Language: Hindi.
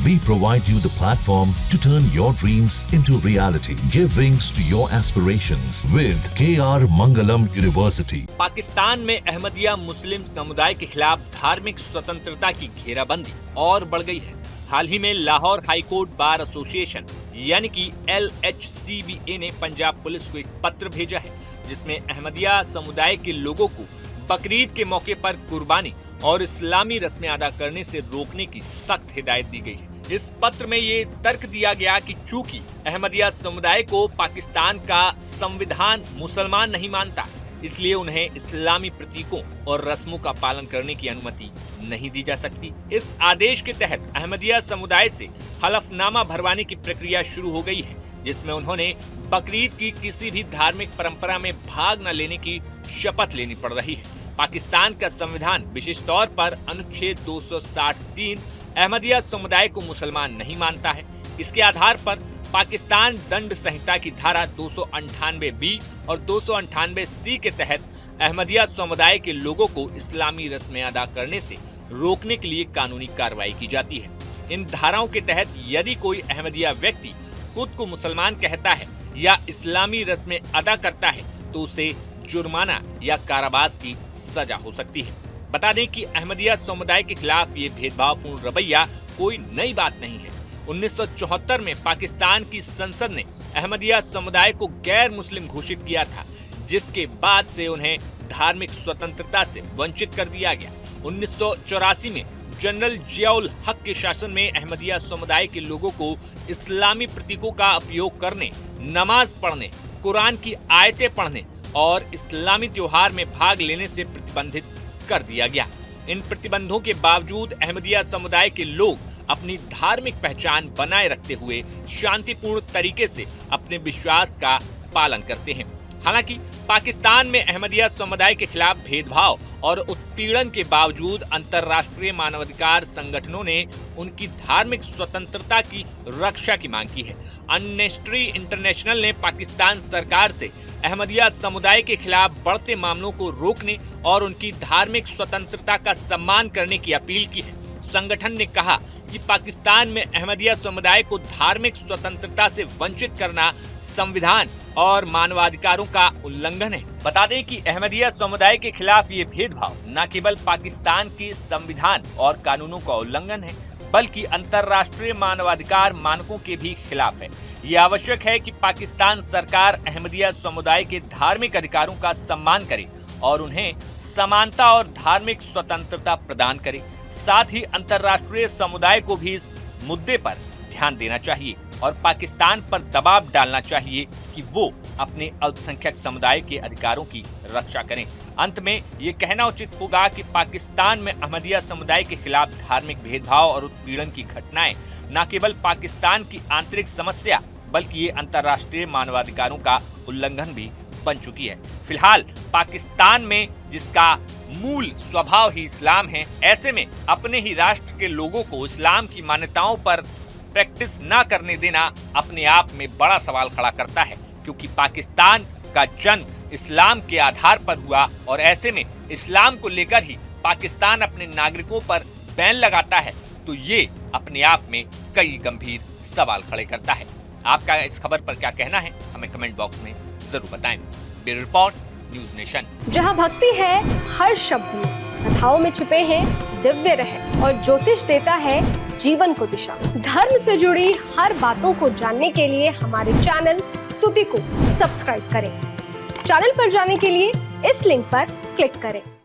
We provide you the platform to turn your dreams into reality. Give wings to your aspirations with KR Mangalam University. Pakistan में अहमदिया मुस्लिम समुदाय के खिलाफ धार्मिक स्वतंत्रता की घेराबंदी और बढ़ गई है। हाल ही में लाहौर हाईकोर्ट बार एसोसिएशन यानी कि LHCBA ने पंजाब पुलिस को एक पत्र भेजा है, जिसमें अहमदिया समुदाय के लोगों को बकरीद के मौके पर कुर्बानी और इस्लामी रस्में अदा करने से रोकने की सख्त हिदायत दी गई है। इस पत्र में ये तर्क दिया गया कि चूंकि अहमदिया समुदाय को पाकिस्तान का संविधान मुसलमान नहीं मानता, इसलिए उन्हें इस्लामी प्रतीकों और रस्मों का पालन करने की अनुमति नहीं दी जा सकती। इस आदेश के तहत अहमदिया समुदाय से हलफनामा भरवाने की प्रक्रिया शुरू हो गई है, जिसमें उन्होंने बकरीद की किसी भी धार्मिक परंपरा में भाग न लेने की शपथ लेनी पड़ रही है। पाकिस्तान का संविधान विशेष तौर पर अनुच्छेद 263 अहमदिया समुदाय को मुसलमान नहीं मानता है। इसके आधार पर पाकिस्तान दंड संहिता की धारा 298B और 298C के तहत अहमदिया समुदाय के लोगों को इस्लामी रस्में अदा करने से रोकने के लिए कानूनी कार्रवाई की जाती है। इन धाराओं के तहत यदि कोई अहमदिया व्यक्ति खुद को मुसलमान कहता है या इस्लामी रस्में अदा करता है तो उसे जुर्माना या कारावास की सजा हो सकती है। बता दें कि अहमदिया समुदाय के खिलाफ ये भेदभावपूर्ण रवैया कोई नई बात नहीं है। 1974 में पाकिस्तान की संसद ने अहमदिया समुदाय को गैर मुस्लिम घोषित किया था, जिसके बाद से उन्हें धार्मिक स्वतंत्रता से वंचित कर दिया गया। 1984 में जनरल जियाउल हक के शासन में अहमदिया समुदाय के लोगों को इस्लामी प्रतीकों का उपयोग करने, नमाज पढ़ने, कुरान की आयतें पढ़ने और इस्लामी त्योहार में भाग लेने से प्रतिबंधित कर दिया गया। इन प्रतिबंधों के बावजूद अहमदिया समुदाय के लोग अपनी धार्मिक पहचान बनाए रखते हुए शांतिपूर्ण तरीके से अपने विश्वास का पालन करते हैं। हालांकि पाकिस्तान में अहमदिया समुदाय के खिलाफ भेदभाव और उत्पीड़न के बावजूद अंतर्राष्ट्रीय मानवाधिकार संगठनों ने उनकी धार्मिक स्वतंत्रता की रक्षा की मांग की है। एमनेस्टी इंटरनेशनल ने पाकिस्तान सरकार से अहमदिया समुदाय के खिलाफ बढ़ते मामलों को रोकने और उनकी धार्मिक स्वतंत्रता का सम्मान करने की अपील की है। संगठन ने कहा कि पाकिस्तान में अहमदिया समुदाय को धार्मिक स्वतंत्रता से वंचित करना संविधान और मानवाधिकारों का उल्लंघन है। बता दें कि अहमदिया समुदाय के खिलाफ ये भेदभाव न केवल पाकिस्तान के संविधान और कानूनों का उल्लंघन है, बल्कि अंतर्राष्ट्रीय मानवाधिकार मानकों के भी खिलाफ है। ये आवश्यक है कि पाकिस्तान सरकार अहमदिया समुदाय के धार्मिक अधिकारों का सम्मान करे और उन्हें समानता और धार्मिक स्वतंत्रता प्रदान करे। साथ ही अंतर्राष्ट्रीय समुदाय को भी इस मुद्दे पर ध्यान देना चाहिए और पाकिस्तान पर दबाव डालना चाहिए कि वो अपने अल्पसंख्यक समुदाय के अधिकारों की रक्षा करें। अंत में ये कहना उचित होगा कि पाकिस्तान में अहमदिया समुदाय के खिलाफ धार्मिक भेदभाव और उत्पीड़न की घटनाएं न केवल पाकिस्तान की आंतरिक समस्या बल्कि ये अंतर्राष्ट्रीय मानवाधिकारों का उल्लंघन भी बन चुकी है। फिलहाल पाकिस्तान में जिसका मूल स्वभाव ही इस्लाम है, ऐसे में अपने ही राष्ट्र के लोगों को इस्लाम की मान्यताओं पर प्रैक्टिस न करने देना अपने आप में बड़ा सवाल खड़ा करता है, क्योंकि पाकिस्तान का जन्म इस्लाम के आधार पर हुआ और ऐसे में इस्लाम को लेकर ही पाकिस्तान अपने नागरिकों पर बैन लगाता है, तो ये अपने आप में कई गंभीर सवाल खड़े करता है। आपका इस खबर पर क्या कहना है, हमें कमेंट बॉक्स में जरूर बताएं। Bureau report, news nation. जहां भक्ति है हर शब्द में, कथाओं में छुपे हैं दिव्य रहस्य और ज्योतिष देता है जीवन को दिशा। धर्म से जुड़ी हर बातों को जानने के लिए हमारे चैनल स्तुति को सब्सक्राइब करें। चैनल पर जाने के लिए इस लिंक पर क्लिक करें।